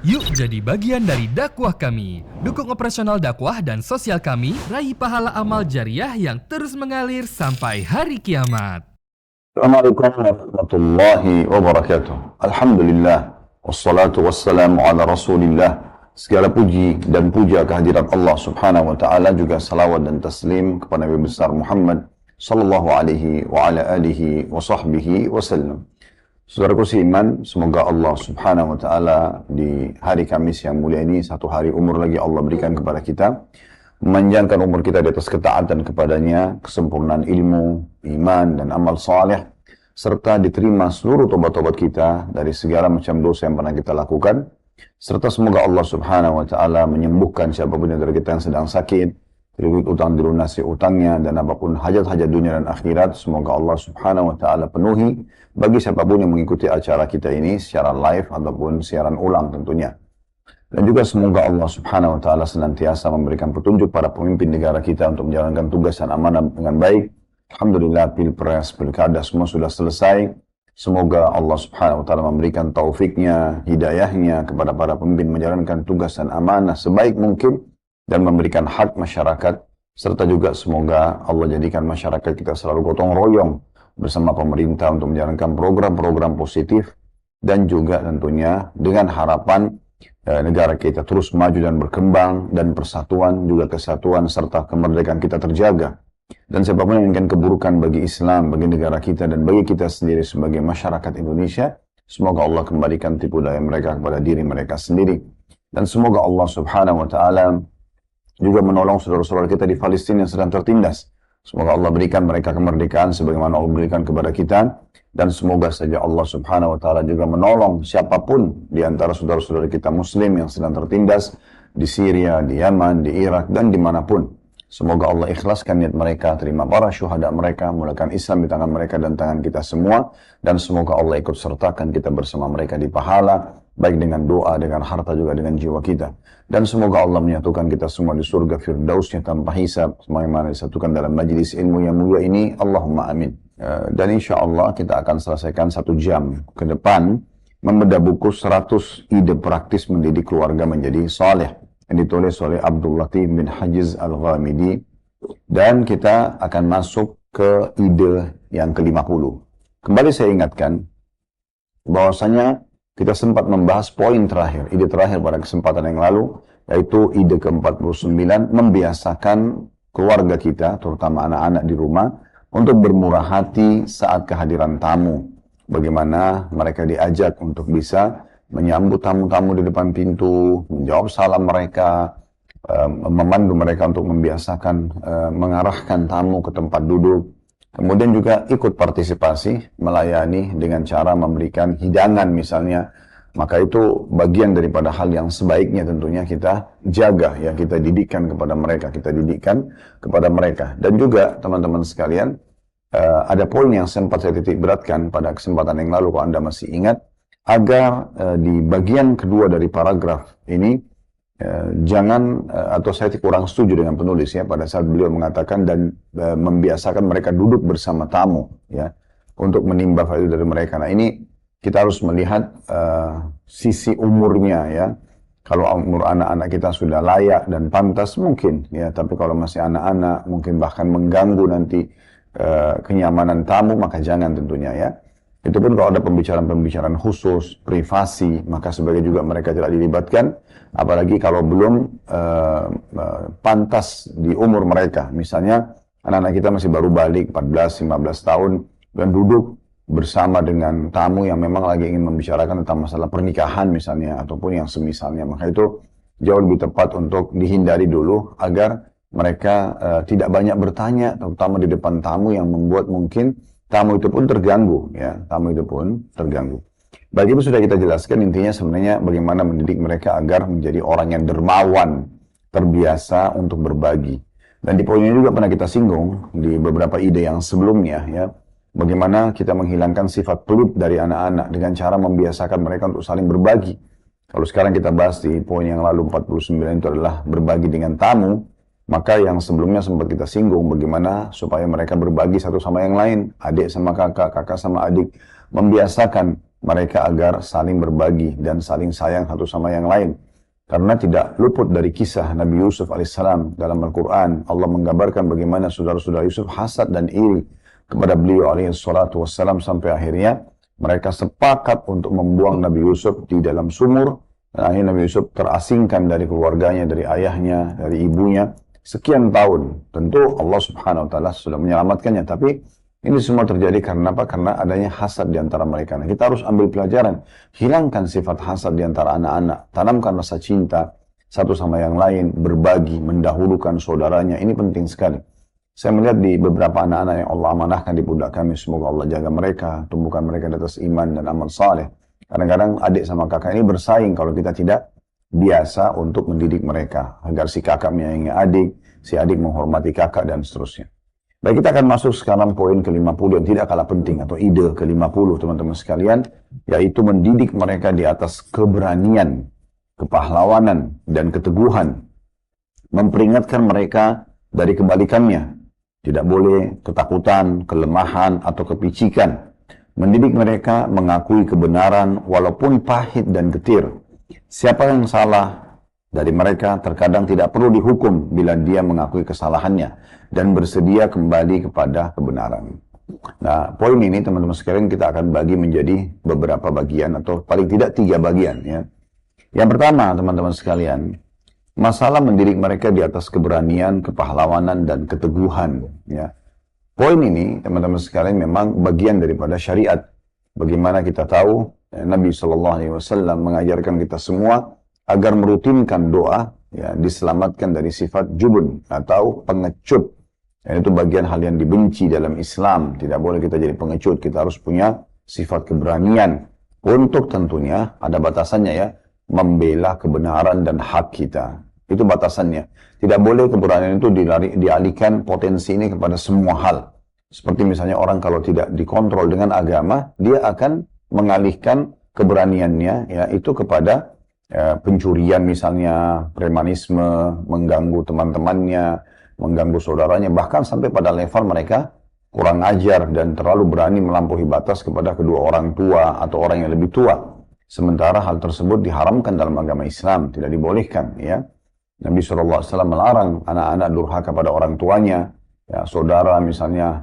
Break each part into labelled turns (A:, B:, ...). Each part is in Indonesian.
A: Yuk jadi bagian dari dakwah kami. Dukung operasional dakwah dan sosial kami, raih pahala amal jariah yang terus mengalir sampai hari kiamat.
B: Assalamualaikum warahmatullahi wabarakatuh. Alhamdulillah, wassalatu wassalamu ala rasulillah. Segala puji dan puja kehadirat Allah subhanahu wa ta'ala, juga salawat dan taslim kepada Nabi besar Muhammad sallallahu alaihi wa ala alihi wa sahbihi wasallam. Saudaraku seiman, semoga Allah subhanahu wa ta'ala di hari Kamis yang mulia ini, satu hari umur lagi Allah berikan kepada kita, memanjangkan umur kita di atas ketaatan kepadanya, kesempurnaan ilmu, iman, dan amal saleh, serta diterima seluruh tobat-tobat kita dari segala macam dosa yang pernah kita lakukan, serta semoga Allah subhanahu wa ta'ala menyembuhkan siapapun dari kita yang sedang sakit, terlilit utang dilunasi utangnya, dan apapun hajat-hajat dunia dan akhirat, semoga Allah subhanahu wa ta'ala penuhi bagi siapapun yang mengikuti acara kita ini secara live ataupun siaran ulang tentunya. Dan juga semoga Allah subhanahu wa ta'ala senantiasa memberikan petunjuk para pemimpin negara kita untuk menjalankan tugas dan amanah dengan baik. Alhamdulillah, pilpres, pilkada semua sudah selesai. Semoga Allah subhanahu wa ta'ala memberikan taufiknya, hidayahnya kepada para pemimpin menjalankan tugas dan amanah sebaik mungkin dan memberikan hak masyarakat, serta juga semoga Allah jadikan masyarakat kita selalu gotong royong bersama pemerintah untuk menjalankan program-program positif, dan juga tentunya dengan harapan negara kita terus maju dan berkembang, dan persatuan juga kesatuan serta kemerdekaan kita terjaga. Dan siapapun yang inginkan keburukan bagi Islam, bagi negara kita, dan bagi kita sendiri sebagai masyarakat Indonesia, semoga Allah kembalikan tipu daya mereka kepada diri mereka sendiri. Dan semoga Allah subhanahu wa ta'ala juga menolong saudara-saudara kita di Palestina yang sedang tertindas. Semoga Allah berikan mereka kemerdekaan sebagaimana Allah berikan kepada kita. Dan semoga saja Allah subhanahu wa ta'ala juga menolong siapapun di antara saudara-saudara kita muslim yang sedang tertindas di Syria, di Yaman, di Irak, dan dimanapun. Semoga Allah ikhlaskan niat mereka, terima para syuhada mereka, mulakan Islam di tangan mereka dan tangan kita semua. Dan semoga Allah ikut sertakan kita bersama mereka di pahala, baik dengan doa, dengan harta, juga dengan jiwa kita. Dan semoga Allah menyatukan kita semua di surga firdausnya tanpa hisab, sebagaimana disatukan dalam majlis ilmu yang mulia ini. Allahumma amin. Dan insya Allah kita akan selesaikan 1 jam ke depan membedah buku 100 ide praktis mendidik keluarga menjadi saleh, yang ditulis oleh Abdul Latif bin Hajiz Al-Ghamidi. Dan kita akan masuk ke ide yang ke-50. Kembali saya ingatkan bahwasanya kita sempat membahas poin terakhir, ide terakhir pada kesempatan yang lalu, yaitu ide ke-49, membiasakan keluarga kita, terutama anak-anak di rumah, untuk bermurah hati saat kehadiran tamu. Bagaimana mereka diajak untuk bisa menyambut tamu-tamu di depan pintu, menjawab salam mereka, memandu mereka untuk membiasakan mengarahkan tamu ke tempat duduk. Kemudian juga ikut partisipasi, melayani dengan cara memberikan hidangan misalnya. Maka itu bagian daripada hal yang sebaiknya tentunya kita jaga, ya, kita didikkan kepada mereka, Dan juga teman-teman sekalian, ada poin yang sempat saya titik beratkan pada kesempatan yang lalu, kalau Anda masih ingat, agar di bagian kedua dari paragraf ini, jangan, atau saya kurang setuju dengan penulis ya pada saat beliau mengatakan dan membiasakan mereka duduk bersama tamu ya untuk menimba faedah dari mereka. Nah, ini kita harus melihat sisi umurnya ya. Kalau umur anak-anak kita sudah layak dan pantas mungkin ya, tapi kalau masih anak-anak mungkin bahkan mengganggu nanti kenyamanan tamu, maka jangan tentunya ya. Itu pun kalau ada pembicaraan-pembicaraan khusus, privasi, maka sebagai juga mereka tidak dilibatkan, apalagi kalau belum pantas di umur mereka. Misalnya, anak-anak kita masih baru balik, 14-15 tahun, dan duduk bersama dengan tamu yang memang lagi ingin membicarakan tentang masalah pernikahan misalnya, ataupun yang semisalnya. Maka itu jauh lebih tepat untuk dihindari dulu, agar mereka tidak banyak bertanya, terutama di depan tamu, yang membuat mungkin tamu itu pun terganggu, ya. Baik, itu sudah kita jelaskan. Intinya sebenarnya bagaimana mendidik mereka agar menjadi orang yang dermawan, terbiasa untuk berbagi. Dan di poin ini juga pernah kita singgung di beberapa ide yang sebelumnya, ya. Bagaimana kita menghilangkan sifat pelit dari anak-anak dengan cara membiasakan mereka untuk saling berbagi. Kalau sekarang kita bahas di poin yang lalu 49 itu adalah berbagi dengan tamu. Maka yang sebelumnya sempat kita singgung bagaimana supaya mereka berbagi satu sama yang lain, adik sama kakak, kakak sama adik, membiasakan mereka agar saling berbagi dan saling sayang satu sama yang lain. Karena tidak luput dari kisah Nabi Yusuf alaihissalam dalam Al-Quran. Allah menggambarkan bagaimana saudara-saudara Yusuf hasad dan iri kepada beliau alaihissalatu wassalam sampai akhirnya mereka sepakat untuk membuang Nabi Yusuf di dalam sumur. Dan akhirnya Nabi Yusuf terasingkan dari keluarganya, dari ayahnya, dari ibunya. Sekian tahun. Tentu Allah subhanahu wa ta'ala sudah menyelamatkannya. Tapi ini semua terjadi karena apa? Karena adanya hasad di antara mereka. Nah, kita harus ambil pelajaran. Hilangkan sifat hasad di antara anak-anak. Tanamkan rasa cinta satu sama yang lain. Berbagi, mendahulukan saudaranya. Ini penting sekali. Saya melihat di beberapa anak-anak yang Allah amanahkan di pundak kami. Semoga Allah jaga mereka. Tumbuhkan mereka di atas iman dan amal saleh. Kadang-kadang adik sama kakak ini bersaing kalau kita tidak biasa untuk mendidik mereka. Agar si kakak menyayangi adik, si adik menghormati kakak, dan seterusnya. Baik, kita akan masuk sekarang poin ke-50 yang tidak kalah penting, atau ide ke-50 teman-teman sekalian, yaitu mendidik mereka di atas keberanian, kepahlawanan, dan keteguhan. Memperingatkan mereka dari kebalikannya. Tidak boleh ketakutan, kelemahan, atau kepicikan. Mendidik mereka mengakui kebenaran walaupun pahit dan getir. Siapa yang salah dari mereka terkadang tidak perlu dihukum bila dia mengakui kesalahannya dan bersedia kembali kepada kebenaran. Nah, poin ini teman-teman sekalian kita akan bagi menjadi beberapa bagian atau paling tidak 3 bagian ya. Yang pertama teman-teman sekalian, masalah mendidik mereka di atas keberanian, kepahlawanan, dan keteguhan. Ya. Poin ini, teman-teman sekalian, memang bagian daripada syariat. Bagaimana kita tahu, Nabi SAW mengajarkan kita semua agar merutinkan doa, ya, diselamatkan dari sifat jubun atau pengecut. Dan itu bagian hal yang dibenci dalam Islam. Tidak boleh kita jadi pengecut, kita harus punya sifat keberanian. Untuk tentunya, ada batasannya ya, membela kebenaran dan hak kita. Itu batasannya. Tidak boleh keberanian itu dialihkan potensi ini kepada semua hal. Seperti misalnya orang kalau tidak dikontrol dengan agama, dia akan mengalihkan keberaniannya ya itu kepada pencurian misalnya, premanisme, mengganggu teman-temannya, mengganggu saudaranya, bahkan sampai pada level mereka kurang ajar dan terlalu berani melampaui batas kepada kedua orang tua atau orang yang lebih tua. Sementara hal tersebut diharamkan dalam agama Islam, tidak dibolehkan ya. Nabi SAW melarang anak-anak durhaka pada orang tuanya, ya, saudara misalnya,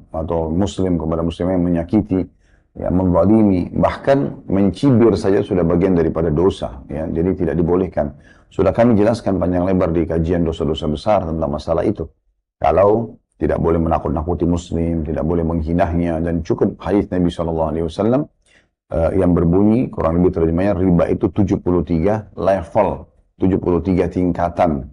B: atau muslim kepada muslim yang menyakiti, ya, menzalimi, bahkan mencibir saja sudah bagian daripada dosa, ya, jadi tidak dibolehkan. Sudah kami jelaskan panjang lebar di kajian dosa-dosa besar tentang masalah itu. Kalau tidak boleh menakut-nakuti muslim, tidak boleh menghinanya, dan cukup hadis Nabi SAW yang berbunyi, kurang lebih terjemahnya, riba itu 73 level, 73 tingkatan.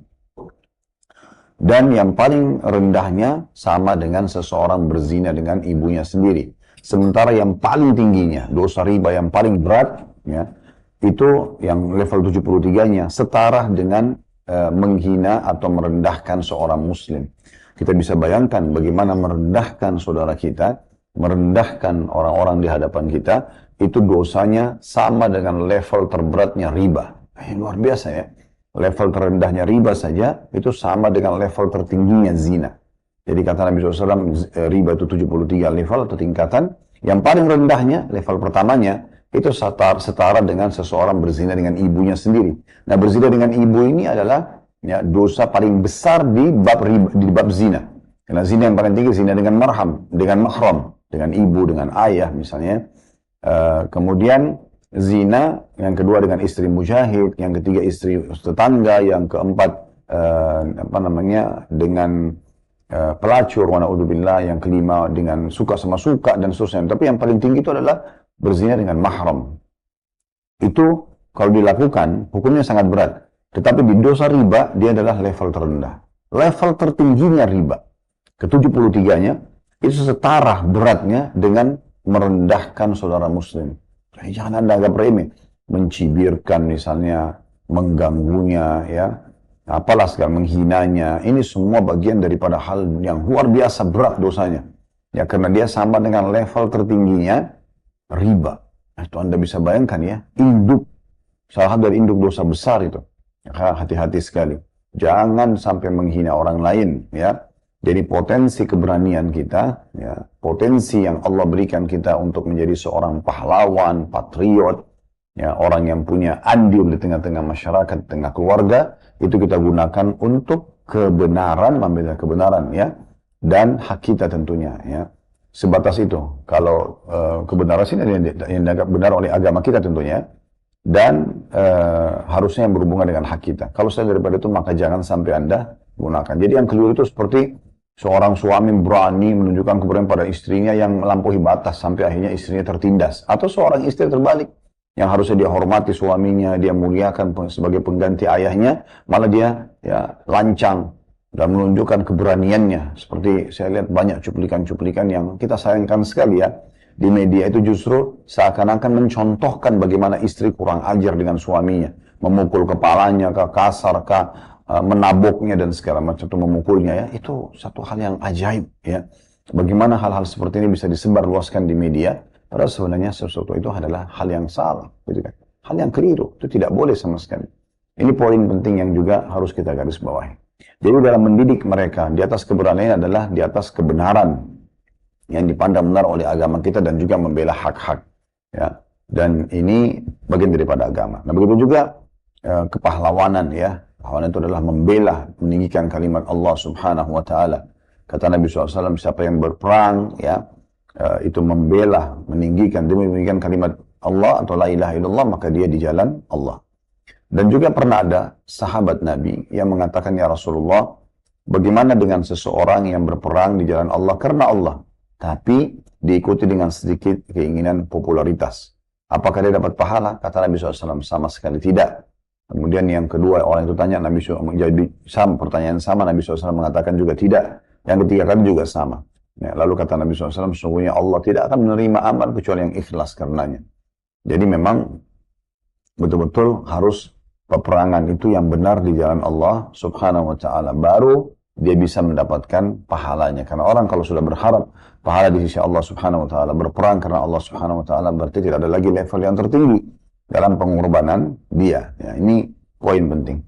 B: Dan yang paling rendahnya sama dengan seseorang berzina dengan ibunya sendiri. Sementara yang paling tingginya, dosa riba yang paling berat, ya, itu yang level 73-nya, setara dengan menghina atau merendahkan seorang muslim. Kita bisa bayangkan bagaimana merendahkan saudara kita, merendahkan orang-orang di hadapan kita, itu dosanya sama dengan level terberatnya riba. Luar biasa ya. Level terendahnya riba saja itu sama dengan level tertingginya zina. Jadi kata Nabi SAW, riba itu 73 level atau tingkatan. Yang paling rendahnya, level pertamanya, itu setara dengan seseorang berzina dengan ibunya sendiri. Nah, berzina dengan ibu ini adalah ya, dosa paling besar di bab zina. Karena zina yang paling tinggi, zina dengan mahram, dengan ibu, dengan ayah misalnya. Kemudian zina yang kedua dengan istri mujahid, yang ketiga istri tetangga, yang keempat dengan pelacur, wa na'udzubillah, yang kelima dengan suka sama suka dan seterusnya. Tapi yang paling tinggi itu adalah berzina dengan mahram. Itu kalau dilakukan hukumnya sangat berat. Tetapi di dosa riba dia adalah level terendah. Level tertingginya riba, ke-73-nya, itu setara beratnya dengan merendahkan saudara muslim. Jangan Anda anggap remeh, mencibirkan misalnya, mengganggunya, ya, apalah segala, menghinanya. Ini semua bagian daripada hal yang luar biasa berat dosanya. Ya, karena dia sama dengan level tertingginya riba. Nah, itu Anda bisa bayangkan ya, salah satu dari induk dosa besar itu. Ya, hati-hati sekali. Jangan sampai menghina orang lain, ya. Jadi potensi keberanian kita, ya, potensi yang Allah berikan kita untuk menjadi seorang pahlawan, patriot, ya, orang yang punya andil di tengah-tengah masyarakat, tengah keluarga, itu kita gunakan untuk kebenaran, membela kebenaran, ya, dan hak kita tentunya, ya. Sebatas itu. Kalau kebenaran sini yang dianggap benar oleh agama kita tentunya, dan harusnya yang berhubungan dengan hak kita. Kalau saya daripada itu, maka jangan sampai Anda gunakan. Jadi yang keliru itu seperti seorang suami berani menunjukkan keberanian pada istrinya yang melampaui batas sampai akhirnya istrinya tertindas. Atau seorang istri terbalik yang harusnya dia hormati suaminya, dia muliakan sebagai pengganti ayahnya, malah dia ya lancang dan menunjukkan keberaniannya. Seperti saya lihat banyak cuplikan-cuplikan yang kita sayangkan sekali ya. Di media itu justru seakan-akan mencontohkan bagaimana istri kurang ajar dengan suaminya. Memukul kepalanya, kasar, menaboknya dan segala macam, itu memukulnya ya. Itu satu hal yang ajaib ya. Bagaimana hal-hal seperti ini bisa disebarluaskan di media, padahal sebenarnya sesuatu itu adalah hal yang salah, gitu kan. Hal yang keliru, itu tidak boleh sama sekali. Ini poin penting yang juga harus kita garis bawahi. Jadi dalam mendidik mereka, di atas keberanian adalah di atas kebenaran yang dipandang benar oleh agama kita dan juga membela hak-hak. Ya. Dan ini bagian daripada agama. Nah begitu juga kepahlawanan ya. Pahlawan itu adalah membela, meninggikan kalimat Allah Subhanahu wa Ta'ala. Kata Nabi SAW, siapa yang berperang, ya, itu membela, meninggikan, demi meninggikan kalimat Allah atau la ilaha illallah, maka dia di jalan Allah. Dan juga pernah ada sahabat Nabi yang mengatakan, ya Rasulullah, bagaimana dengan seseorang yang berperang di jalan Allah karena Allah, tapi diikuti dengan sedikit keinginan popularitas. Apakah dia dapat pahala? Kata Nabi SAW, sama sekali tidak. Kemudian yang kedua orang itu tanya, Nabi SAW menjadi sama, pertanyaan sama, Nabi SAW mengatakan juga tidak. Yang ketiga kali juga sama. Ya, lalu kata Nabi SAW, sesungguhnya Allah tidak akan menerima amal kecuali yang ikhlas karenanya. Jadi memang betul-betul harus peperangan itu yang benar di jalan Allah Subhanahu wa Ta'ala. Baru dia bisa mendapatkan pahalanya. Karena orang kalau sudah berharap pahala di sisi Allah Subhanahu wa Ta'ala, berperang karena Allah Subhanahu wa Ta'ala, berarti tidak ada lagi level yang tertinggi dalam pengorbanan dia. Ya, ini poin penting.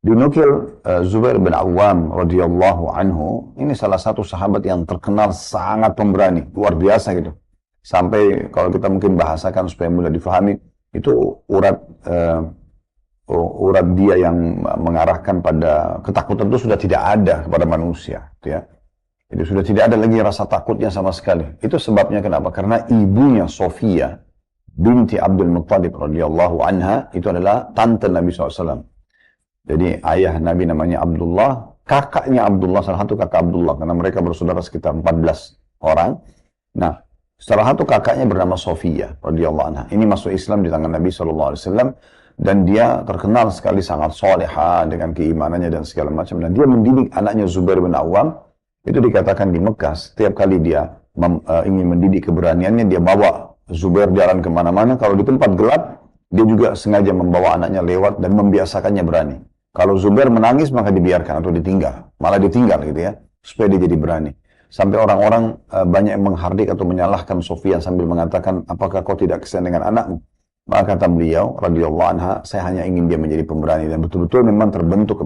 B: Dinukil Zubair bin Awam radhiyallahu anhu, ini salah satu sahabat yang terkenal sangat pemberani, luar biasa gitu. Sampai kalau kita mungkin bahasakan supaya mudah difahami, itu urat dia yang mengarahkan pada ketakutan itu sudah tidak ada kepada manusia, gitu ya. Jadi sudah tidak ada lagi rasa takutnya sama sekali. Itu sebabnya kenapa? Karena ibunya Sofia binti Abdul Muttalib radhiyallahu anha itu adalah tante Nabi SAW. Jadi ayah Nabi namanya Abdullah, kakaknya Abdullah, salah satu kakak Abdullah, karena mereka bersaudara sekitar 14 orang. Nah, salah satu kakaknya bernama Sofia radhiyallahu anha. Ini masuk Islam di tangan Nabi SAW dan dia terkenal sekali sangat soleha dengan keimanannya dan segala macam. Dan dia mendidik anaknya Zubair bin Awam. Itu dikatakan di Mekah, setiap kali dia ingin mendidik keberaniannya, dia bawa Zubair jalan kemana-mana. Kalau di tempat gelap, dia juga sengaja membawa anaknya lewat dan membiasakannya berani. Kalau Zubair menangis, maka dibiarkan atau ditinggal. Malah ditinggal gitu ya, supaya dia jadi berani. Sampai orang-orang banyak yang menghardik atau menyalahkan Sofia sambil mengatakan, apakah kau tidak kesian dengan anakmu? Maka kata beliau, radhiyallahu anha, saya hanya ingin dia menjadi pemberani. Dan betul-betul memang terbentuk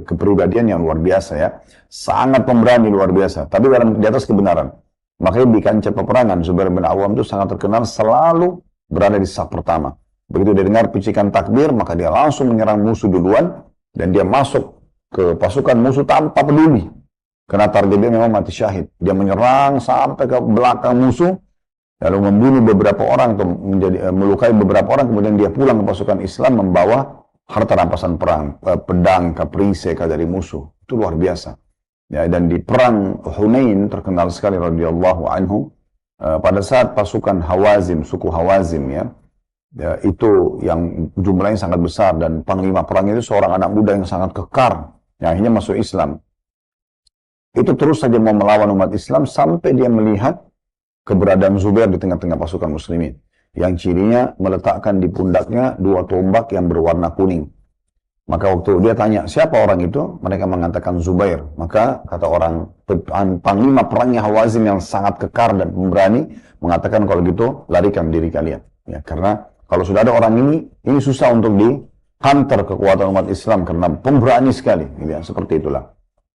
B: kepribadian yang luar biasa ya. Sangat pemberani luar biasa. Tapi di atas kebenaran. Makanya di kancah peperangan, Zubair bin Awam itu sangat terkenal selalu berada di saf pertama. Begitu dia dengar picikan takbir, maka dia langsung menyerang musuh duluan, dan dia masuk ke pasukan musuh tanpa peduli. Karena target dia memang mati syahid. Dia menyerang sampai ke belakang musuh, lalu membunuh beberapa orang, atau melukai beberapa orang, kemudian dia pulang ke pasukan Islam membawa harta rampasan perang, pedang, kaprisek dari musuh. Itu luar biasa. Ya, dan di perang Hunain terkenal sekali radhiyallahu anhu, pada saat pasukan Hawazim, suku Hawazim ya, itu yang jumlahnya sangat besar dan panglima perang itu seorang anak muda yang sangat kekar, yang akhirnya masuk Islam. Itu terus saja mau melawan umat Islam sampai dia melihat keberadaan Zubair di tengah-tengah pasukan muslimin, yang cirinya meletakkan di pundaknya 2 tombak yang berwarna kuning. Maka waktu dia tanya, siapa orang itu? Mereka mengatakan Zubair. Maka kata orang panglima perangnya Hawazin yang sangat kekar dan pemberani, mengatakan kalau gitu larikan diri kalian. Ya, karena kalau sudah ada orang ini susah untuk dihantar kekuatan umat Islam karena pemberani sekali. Gitu ya, seperti itulah.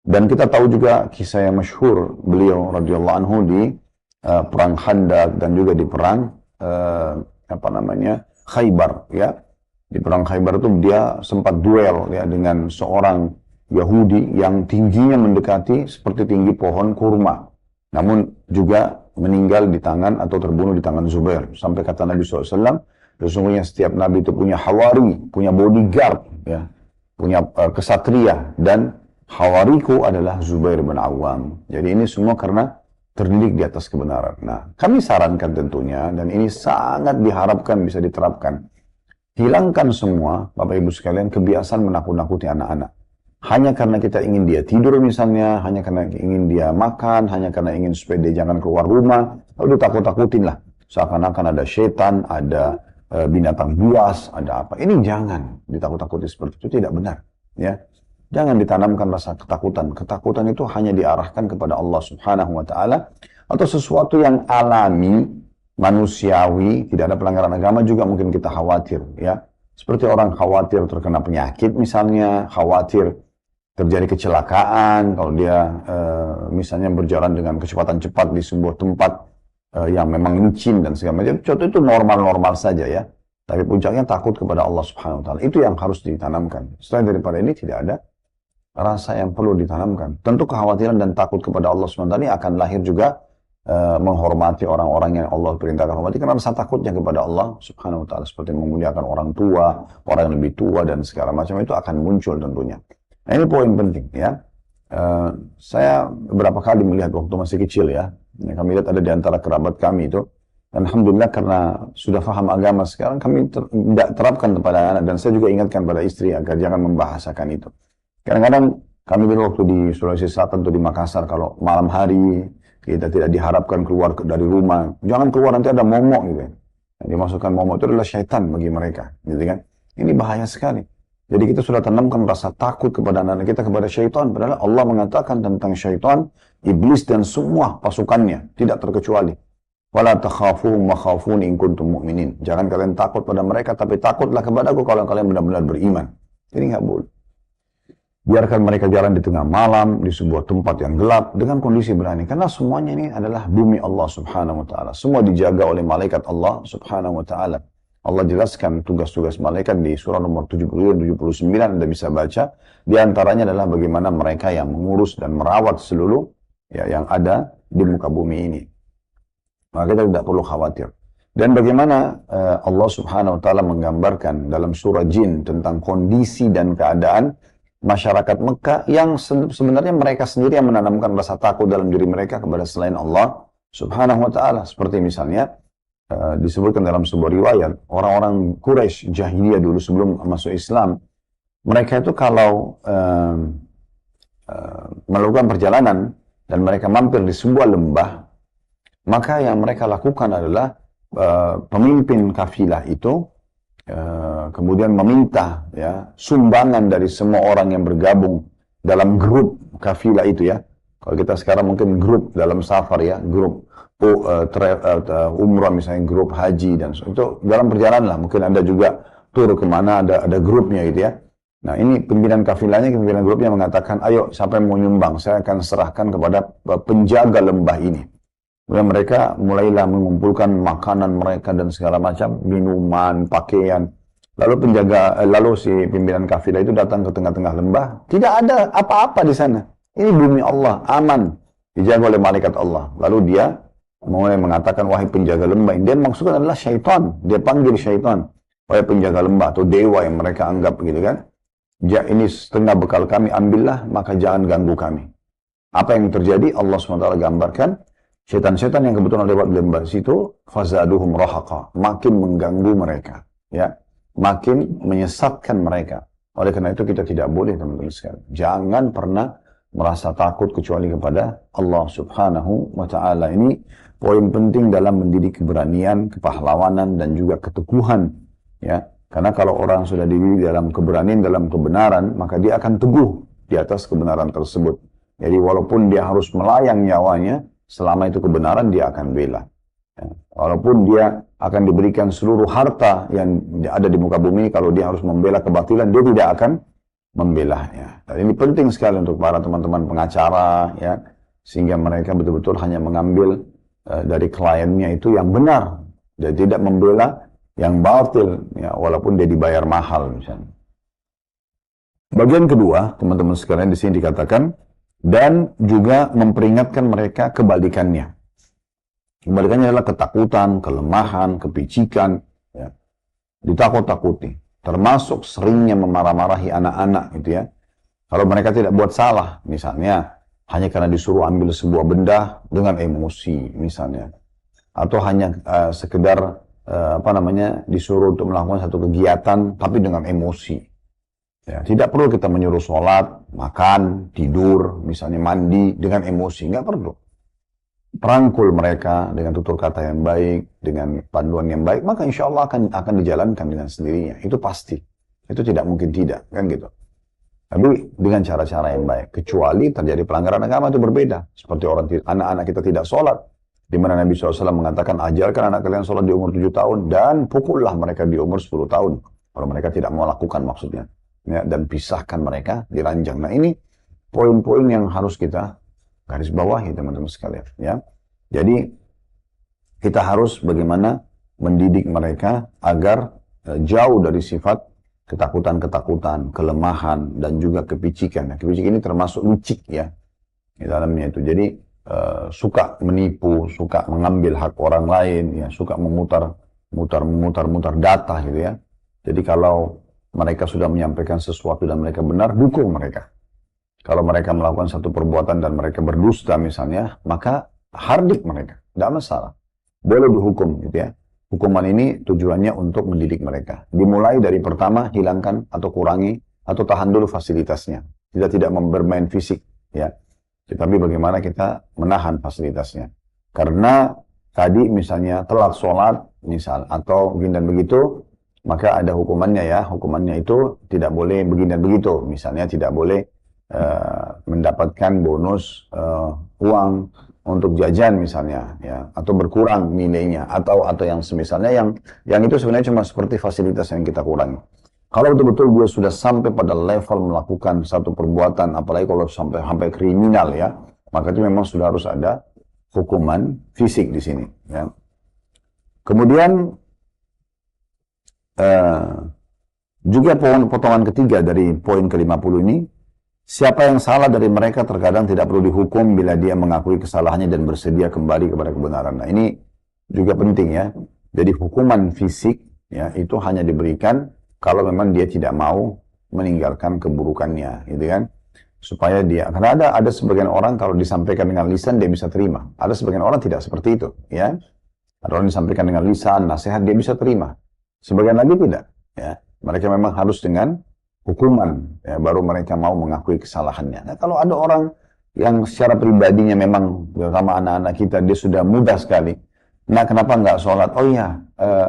B: Dan kita tahu juga kisah yang masyhur beliau radhiyallahu anhu di perang Khandaq dan juga di perang Khaybar, ya. Di perang Khaybar itu dia sempat duel ya dengan seorang Yahudi yang tingginya mendekati seperti tinggi pohon kurma. Namun juga meninggal di tangan atau terbunuh di tangan Zubair. Sampai kata Nabi SAW, sesungguhnya setiap Nabi itu punya hawari, punya bodyguard, ya, punya kesatria, dan hawariku adalah Zubair bin Awam. Jadi ini semua karena terdidik di atas kebenaran. Nah, kami sarankan tentunya, dan ini sangat diharapkan bisa diterapkan. Hilangkan semua, Bapak Ibu sekalian, kebiasaan menakut-nakuti anak-anak. Hanya karena kita ingin dia tidur misalnya, hanya karena ingin dia makan, hanya karena ingin supaya dia jangan keluar rumah, lalu ditakut-takutin lah. Seakan-akan ada setan, ada binatang buas, ada apa. Ini jangan ditakut-takuti seperti itu, tidak benar. Ya, jangan ditanamkan rasa ketakutan. Ketakutan itu hanya diarahkan kepada Allah Subhanahu wa Ta'ala, atau sesuatu yang alami, manusiawi, tidak ada pelanggaran agama juga mungkin kita khawatir, ya. Seperti orang khawatir terkena penyakit misalnya, khawatir terjadi kecelakaan kalau dia misalnya berjalan dengan kecepatan cepat di sebuah tempat yang memang licin dan segala macam. Contoh itu normal-normal saja, ya. Tapi puncaknya takut kepada Allah Subhanahu wa Ta'ala. Itu yang harus ditanamkan. Selain daripada ini tidak ada rasa yang perlu ditanamkan. Tentu kekhawatiran dan takut kepada Allah Subhanahu wa Ta'ala ini akan lahir juga menghormati orang-orang yang Allah perintahkan hormati, karena rasa takutnya kepada Allah Subhanahu wa Ta'ala, seperti memuliakan orang tua, orang yang lebih tua dan segala macam, itu akan muncul tentunya. Nah, ini poin penting, ya. Saya beberapa kali melihat waktu masih kecil, ya. Kami lihat ada di antara kerabat kami itu, dan alhamdulillah karena sudah faham agama sekarang, kami tidak terapkan kepada anak, dan saya juga ingatkan pada istri agar jangan membahasakan itu. Kadang-kadang kami waktu di Sulawesi Selatan atau di Makassar, kalau malam hari kita tidak diharapkan keluar dari rumah, jangan keluar, nanti ada momok gitu. Yang dimasukkan momok itu adalah syaitan bagi mereka, gitu kan? Ini bahaya sekali. Jadi kita sudah tanamkan rasa takut kepada anak kita kepada syaitan, padahal Allah mengatakan tentang syaitan, iblis dan semua pasukannya, tidak terkecuali. Wala takhafuhum wa khafuni in kuntum mu'minin. Jangan kalian takut pada mereka, tapi takutlah kepadaku kalau kalian benar-benar beriman. Ini nggak boleh. Biarkan mereka jalan di tengah malam, di sebuah tempat yang gelap, dengan kondisi berani. Karena semuanya ini adalah bumi Allah Subhanahu wa Ta'ala. Semua dijaga oleh malaikat Allah Subhanahu wa Ta'ala. Allah jelaskan tugas-tugas malaikat di surah nomor 70 dan 79, Anda bisa baca. Di antaranya adalah bagaimana mereka yang mengurus dan merawat seluruh yang ada di muka bumi ini. Maka kita tidak perlu khawatir. Dan bagaimana Allah Subhanahu wa Ta'ala menggambarkan dalam surah Jin tentang kondisi dan keadaan masyarakat Mekah yang sebenarnya mereka sendiri yang menanamkan rasa takut dalam diri mereka kepada selain Allah Subhanahu wa Ta'ala. Seperti misalnya disebutkan dalam sebuah riwayat, orang-orang Quraisy jahiliyah dulu sebelum masuk Islam, mereka itu kalau melakukan perjalanan dan mereka mampir di sebuah lembah, maka yang mereka lakukan adalah pemimpin kafilah itu kemudian meminta, ya, sumbangan dari semua orang yang bergabung dalam grup kafilah itu, ya. Kalau kita sekarang mungkin grup dalam safar, ya, grup umrah misalnya, grup haji, dan itu dalam perjalanan lah. Mungkin Anda juga tur kemana, ada grupnya gitu, ya. Nah, ini pimpinan kafilahnya, pimpinan grupnya mengatakan, ayo siapa yang mau nyumbang, saya akan serahkan kepada penjaga lembah ini. Kemudian mereka mulailah mengumpulkan makanan mereka dan segala macam, minuman, pakaian. Lalu si pimpinan kafilah itu datang ke tengah-tengah lembah. Tidak ada apa-apa di sana. Ini bumi Allah, aman, dijaga oleh malaikat Allah. Lalu dia mulai mengatakan, wahai penjaga lembah. Dia maksudnya adalah syaitan. Dia panggil syaitan, wahai penjaga lembah atau dewa yang mereka anggap gitu kan. Ini setengah bekal kami, ambillah, maka jangan ganggu kami. Apa yang terjadi? Allah SWT gambarkan, setan-setan yang kebetulan lewat lembah situ, fazaduhum rahaqa, makin mengganggu mereka, ya, makin menyesatkan mereka. Oleh karena itu kita tidak boleh, teman-teman sekalian, jangan pernah merasa takut kecuali kepada Allah Subhanahu wa Ta'ala. Ini poin penting dalam mendidik keberanian, kepahlawanan, dan juga keteguhan, ya. Karena kalau orang sudah dididik dalam keberanian, dalam kebenaran, maka dia akan teguh di atas kebenaran tersebut. Jadi walaupun dia harus melayang nyawanya, selama itu kebenaran, dia akan bela. Ya. Walaupun dia akan diberikan seluruh harta yang ada di muka bumi, kalau dia harus membela kebatilan, dia tidak akan membelanya. Dan ini penting sekali untuk para teman-teman pengacara, ya, sehingga mereka betul-betul hanya mengambil dari kliennya itu yang benar dan tidak membela yang batil, ya, walaupun dia dibayar mahal misalnya. Bagian kedua, teman-teman sekalian, di sini dikatakan dan juga memperingatkan mereka kebalikannya. Kebalikannya adalah ketakutan, kelemahan, kepicikan, ya. Ditakut-takuti. Termasuk seringnya memarah-marahi anak-anak gitu ya. Kalau mereka tidak buat salah, misalnya hanya karena disuruh ambil sebuah benda dengan emosi misalnya. Atau hanya sekedar disuruh untuk melakukan satu kegiatan tapi dengan emosi. Ya, tidak perlu kita menyuruh sholat, makan, tidur, misalnya mandi dengan emosi, nggak perlu. Perangkul mereka dengan tutur kata yang baik, dengan panduan yang baik, maka insya Allah akan dijalankan dengan sendirinya. Itu pasti. Itu tidak mungkin tidak, kan gitu. Tapi dengan cara-cara yang baik. Kecuali terjadi pelanggaran agama itu berbeda. Seperti anak-anak kita tidak sholat. Di mana Nabi SAW mengatakan, ajarkan anak kalian sholat di umur 7 tahun dan pukullah mereka di umur 10 tahun. Kalau mereka tidak mau lakukan maksudnya. Ya, dan pisahkan mereka di ranjang. Nah ini poin-poin yang harus kita garis bawahi teman-teman sekalian, ya. Jadi kita harus bagaimana mendidik mereka agar jauh dari sifat ketakutan-ketakutan, kelemahan dan juga kepicikan. Nah, kepicikan ini termasuk licik ya di dalamnya itu. Jadi suka menipu, suka mengambil hak orang lain, ya, suka memutar data gitu ya. Jadi kalau mereka sudah menyampaikan sesuatu dan mereka benar, dukung mereka. Kalau mereka melakukan satu perbuatan dan mereka berdusta misalnya, maka hardik mereka, tidak masalah. Boleh dihukum gitu ya. Hukuman ini tujuannya untuk mendidik mereka. Dimulai dari pertama, hilangkan atau kurangi atau tahan dulu fasilitasnya. Tidak bermain fisik ya. Tetapi bagaimana kita menahan fasilitasnya. Karena tadi misalnya telat sholat misal atau begini dan begitu, maka ada hukumannya ya. Hukumannya itu tidak boleh begini dan begitu. Misalnya tidak boleh mendapatkan bonus uang untuk jajan misalnya ya, atau berkurang nilainya atau yang semisalnya yang itu sebenarnya cuma seperti fasilitas yang kita kurangi. Kalau betul-betul dia sudah sampai pada level melakukan satu perbuatan, apalagi kalau sampai kriminal ya, maka itu memang sudah harus ada hukuman fisik di sini ya. Kemudian juga potongan ketiga dari poin ke-50 ini, siapa yang salah dari mereka terkadang tidak perlu dihukum bila dia mengakui kesalahannya dan bersedia kembali kepada kebenaran. Nah ini juga penting ya. Jadi hukuman fisik ya itu hanya diberikan kalau memang dia tidak mau meninggalkan keburukannya, gitu kan? Supaya dia, karena ada sebagian orang kalau disampaikan dengan lisan dia bisa terima. Ada sebagian orang tidak seperti itu, ya. Ada orang disampaikan dengan lisan, nasihat dia bisa terima. Sebagian lagi tidak, ya. Mereka memang harus dengan hukuman, ya, baru mereka mau mengakui kesalahannya. Nah, kalau ada orang yang secara pribadinya memang, terutama anak-anak kita, dia sudah mudah sekali. Nah, kenapa nggak sholat? Oh iya,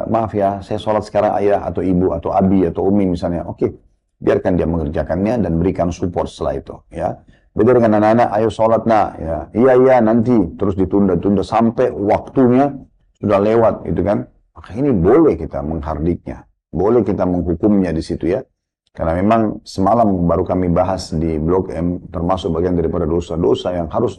B: maaf ya, saya sholat sekarang ayah atau ibu atau abi atau umi misalnya. Oke, biarkan dia mengerjakannya dan berikan support setelah itu. Ya, beda dengan anak-anak, ayo sholat nak. Ya, iya nanti, terus ditunda-tunda sampai waktunya sudah lewat, gitu kan? Maka ini boleh kita menghardiknya, boleh kita menghukumnya di situ ya. Karena memang semalam baru kami bahas di Blog M, termasuk bagian daripada dosa-dosa yang harus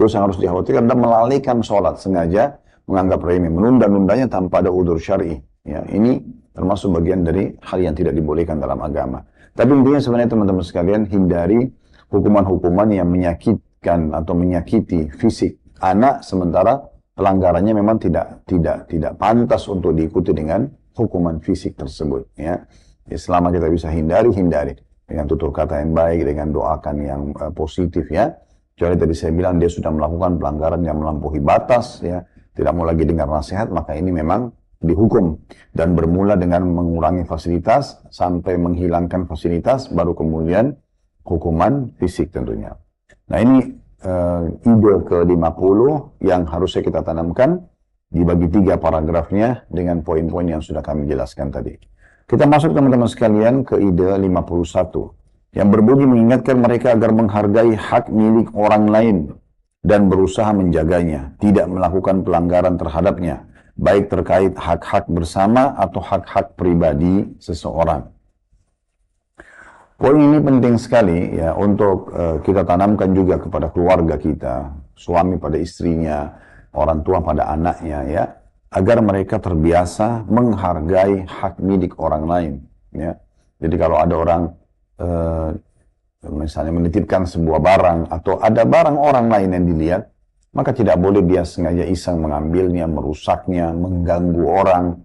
B: dikhawatirkan dan melalaikan sholat sengaja menganggap remeh, menunda-nundanya tanpa ada udzur syar'i. Ya, ini termasuk bagian dari hal yang tidak dibolehkan dalam agama. Tapi intinya sebenarnya teman-teman sekalian, hindari hukuman-hukuman yang menyakitkan atau menyakiti fisik anak, sementara pelanggarannya memang tidak pantas untuk diikuti dengan hukuman fisik tersebut. Ya. Selama kita bisa hindari dengan tutur kata yang baik, dengan doakan yang positif ya. Kecuali tadi saya bilang dia sudah melakukan pelanggaran yang melampaui batas ya, tidak mau lagi dengar nasihat, maka ini memang dihukum dan bermula dengan mengurangi fasilitas sampai menghilangkan fasilitas, baru kemudian hukuman fisik tentunya. Nah ini ide ke-50 yang harusnya kita tanamkan, dibagi 3 paragrafnya dengan poin-poin yang sudah kami jelaskan tadi. Kita masuk teman-teman sekalian ke ide 51 yang berbunyi mengingatkan mereka agar menghargai hak milik orang lain dan berusaha menjaganya, tidak melakukan pelanggaran terhadapnya, baik terkait hak-hak bersama atau hak-hak pribadi seseorang. Poin ini penting sekali ya untuk kita tanamkan juga kepada keluarga kita, suami pada istrinya, orang tua pada anaknya ya, agar mereka terbiasa menghargai hak milik orang lain ya. Jadi kalau ada orang misalnya menitipkan sebuah barang atau ada barang orang lain yang dilihat, maka tidak boleh dia sengaja iseng mengambilnya, merusaknya, mengganggu orang.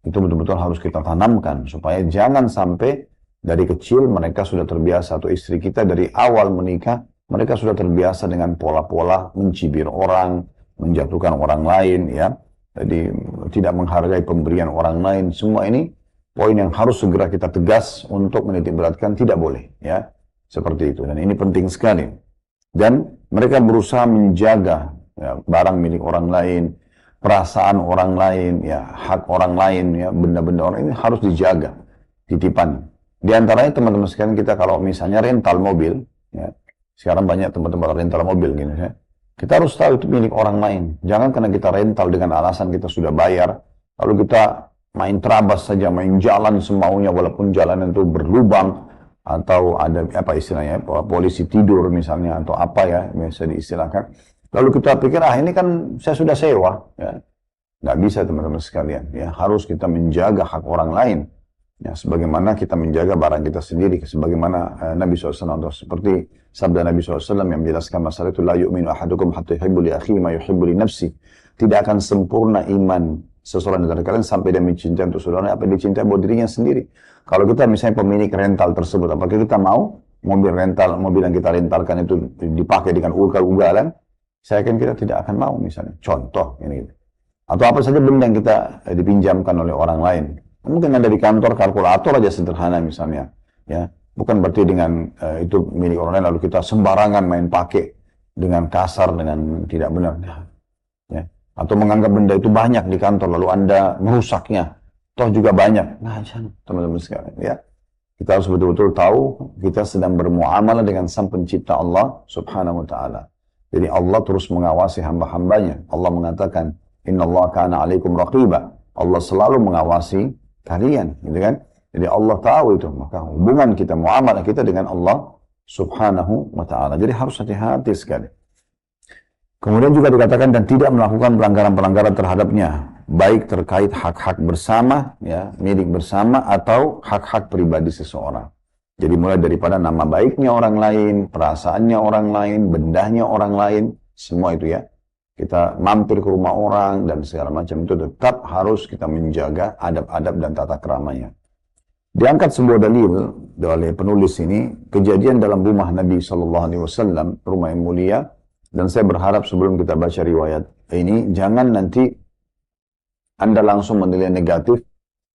B: Itu betul-betul harus kita tanamkan supaya jangan sampai dari kecil mereka sudah terbiasa, atau istri kita dari awal menikah, mereka sudah terbiasa dengan pola-pola mencibir orang, menjatuhkan orang lain, ya. Jadi tidak menghargai pemberian orang lain. Semua ini poin yang harus segera kita tegas untuk menitikberatkan, tidak boleh, ya. Seperti itu. Dan ini penting sekali. Dan mereka berusaha menjaga ya, barang milik orang lain, perasaan orang lain, ya, hak orang lain, ya, benda-benda orang ini harus dijaga, titipan. Di antaranya teman-teman sekalian, kita kalau misalnya rental mobil, ya, sekarang banyak tempat-tempat rental mobil gini, ya, kita harus tahu itu milik orang lain. Jangan karena kita rental dengan alasan kita sudah bayar, lalu kita main terabas saja, main jalan semaunya walaupun jalan itu berlubang, atau ada apa istilahnya, polisi tidur misalnya, atau apa ya, biasa diistilahkan. Lalu kita pikir, ini kan saya sudah sewa, ya. Nggak bisa teman-teman sekalian, ya, harus kita menjaga hak orang lain. Ya, sebagaimana kita menjaga barang kita sendiri, sebagaimana Nabi SAW, seperti sabda Nabi SAW yang menjelaskan masalah itu, la yu'minu ahadukum hatta yuhibbu li akhihi ma yuhibbu li nafsi. Tidak akan sempurna iman seseorang dari kalian sampai dia mencintai untuk saudara apa yang dicintai buat dirinya sendiri. Kalau kita misalnya pemilik rental tersebut, apakah kita mau mobil yang kita rentalkan itu dipakai dengan ugal-ugalan? Saya yakin kita tidak akan mau misalnya. Contoh ini. Atau apa saja benda yang kita dipinjamkan oleh orang lain. Mungkin ada di kantor kalkulator aja sederhana misalnya, ya. Bukan berarti dengan itu milik orang lain lalu kita sembarangan main pakai dengan kasar, dengan tidak benar, ya. Atau menganggap benda itu banyak di kantor lalu Anda merusaknya, toh juga banyak. Nah, jangan teman-teman sekalian, ya. Kita harus betul-betul tahu kita sedang bermuamalah dengan Sang Pencipta Allah Subhanahu wa taala. Jadi Allah terus mengawasi hamba-hambanya. Allah mengatakan, "Innallaha kana 'alaikum raqiba." Allah selalu mengawasi kalian, gitu kan? Jadi Allah tahu itu, maka hubungan kita, muamalah kita dengan Allah Subhanahu wa ta'ala. Jadi harus hati-hati sekali. Kemudian juga dikatakan dan tidak melakukan pelanggaran-pelanggaran terhadapnya, baik terkait hak-hak bersama, ya, milik bersama atau hak-hak pribadi seseorang. Jadi mulai daripada nama baiknya orang lain, perasaannya orang lain, bendahnya orang lain, semua itu ya. Kita mampir ke rumah orang dan segala macam itu tetap harus kita menjaga adab-adab dan tata keramanya. Diangkat sebuah dalil oleh penulis ini, kejadian dalam rumah Nabi SAW, rumah yang mulia, dan saya berharap sebelum kita baca riwayat ini, jangan nanti Anda langsung menilai negatif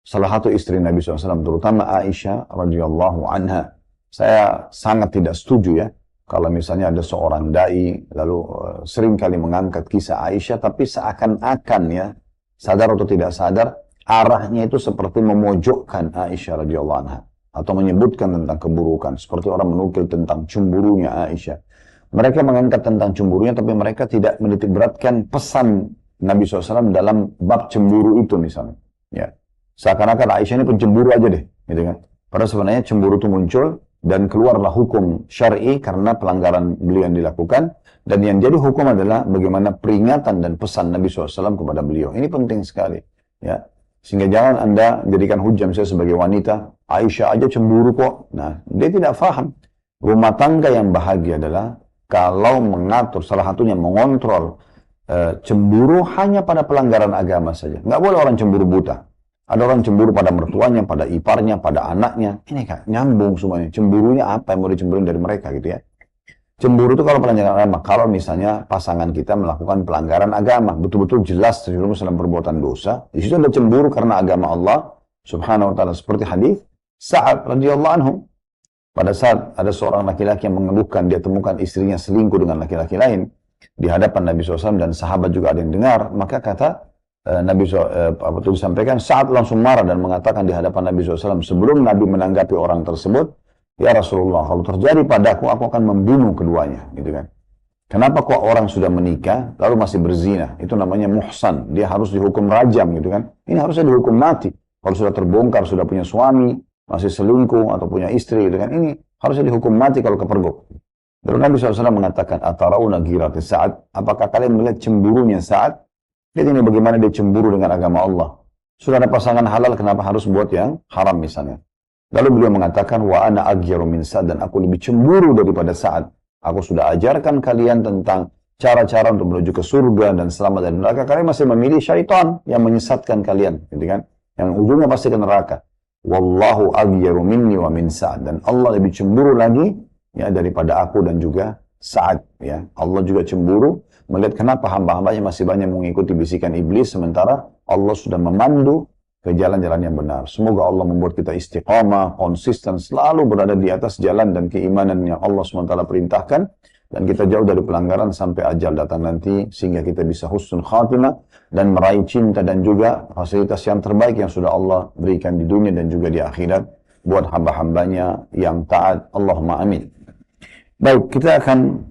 B: salah satu istri Nabi SAW, terutama Aisyah radhiyallahu anha. Saya sangat tidak setuju ya, kalau misalnya ada seorang dai lalu sering kali mengangkat kisah Aisyah, tapi seakan-akan ya, sadar atau tidak sadar, arahnya itu seperti memojokkan Aisyah radhiyallahu anha atau menyebutkan tentang keburukan, seperti orang menukil tentang cemburunya Aisyah. Mereka mengangkat tentang cemburunya, tapi mereka tidak menitikberatkan pesan Nabi SAW dalam bab cemburu itu misalnya. Ya, seakan-akan Aisyah ini pencemburu aja deh, gitu kan? Padahal sebenarnya cemburu itu muncul dan keluarlah hukum syar'i karena pelanggaran beliau yang dilakukan, dan yang jadi hukum adalah bagaimana peringatan dan pesan Nabi SAW kepada beliau. Ini penting sekali, ya. Sehingga jangan Anda jadikan hujah saya sebagai wanita, Aisyah aja cemburu kok. Nah, dia tidak faham. Rumah tangga yang bahagia adalah kalau mengatur, salah satunya mengontrol cemburu hanya pada pelanggaran agama saja. Nggak boleh orang cemburu buta. Ada orang cemburu pada mertuanya, pada iparnya, pada anaknya. Ini kan nyambung semuanya. Cemburunya apa yang mau dicemburuin dari mereka gitu ya. Cemburu itu kalau pelanggaran agama. Kalau misalnya pasangan kita melakukan pelanggaran agama, betul-betul jelas terjerumus dalam perbuatan dosa. Di situ ada cemburu karena agama Allah Subhanahu wa ta'ala. Seperti hadis Sa'ad radhiyallahu anhu. Pada saat ada seorang laki-laki yang mengeluhkan, dia temukan istrinya selingkuh dengan laki-laki lain di hadapan Nabi SAW dan sahabat juga ada yang dengar, maka kata Nabi SAW disampaikan, saat langsung marah dan mengatakan di hadapan Nabi SAW, sebelum Nabi menanggapi orang tersebut, ya Rasulullah, kalau terjadi padaku, aku akan membunuh keduanya, gitu kan. Kenapa kok orang sudah menikah, lalu masih berzina? Itu namanya muhsan, dia harus dihukum rajam, gitu kan. Ini harusnya dihukum mati. Kalau sudah terbongkar, sudah punya suami, masih selingkuh atau punya istri gitu kan, ini harusnya dihukum mati kalau kepergok. Lalu Nabi SAW mengatakan, atarauna ghirati Sa'ad, apakah kalian melihat cemburunya Sa'ad? Lihat ini bagaimana dia cemburu dengan agama Allah. Sudah ada pasangan halal, kenapa harus buat yang haram misalnya? Lalu beliau mengatakan, wa ana aghyaru min Sa'ad, dan aku lebih cemburu daripada Sa'ad. Aku sudah ajarkan kalian tentang cara-cara untuk menuju ke surga dan selamat dari neraka. Kalian masih memilih syaitan yang menyesatkan kalian, gitu kan? Yang ujungnya pasti ke neraka. Wallahu aghyaru minni wa min Sa'ad, dan Allah lebih cemburu lagi ya daripada aku dan juga Sa'ad, ya. Allah juga cemburu melihat kenapa hamba-hambanya masih banyak mengikuti bisikan iblis sementara Allah sudah memandu ke jalan-jalan yang benar. Semoga Allah membuat kita istiqamah, konsisten, selalu berada di atas jalan dan keimanan yang Allah SWT perintahkan, dan kita jauh dari pelanggaran sampai ajal datang nanti, sehingga kita bisa husnul khatimah dan meraih cinta dan juga fasilitas yang terbaik yang sudah Allah berikan di dunia dan juga di akhirat buat hamba-hambanya yang taat. Allahumma amin. Baik, kita akan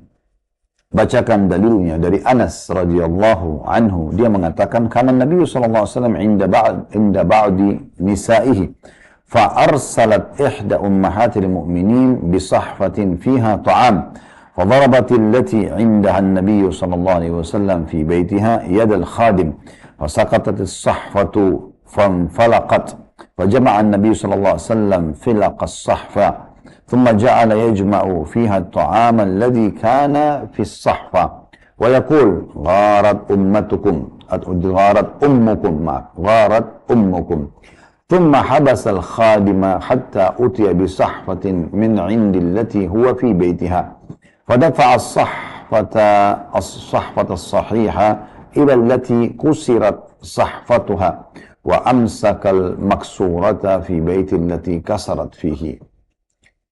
B: bacakan dalilnya dari Anas radhiyallahu anhu. Dia mengatakan, kana Nabi sallallahu alaihi wasallam inda ba'di nisaihi fa arsalat ihda ummahatil mu'minin bi sahfatin fiha ta'am فضربت التي عندها النبي صلى الله عليه وسلم في بيتها يد الخادم فسقطت الصحفة فانفلقت فجمع النبي صلى الله عليه وسلم فلق الصحفة ثم جعل يجمع فيها الطعام الذي كان في الصحفة ويقول غارت أمكم ثم حبس الخادم حتى أتي بصحفة من عند التي هو في بيتها فدفع الصحفة الصحيحة إلى التي كسرت صحفتها وأمسك المكسورة في بيت التي كسرت فيه.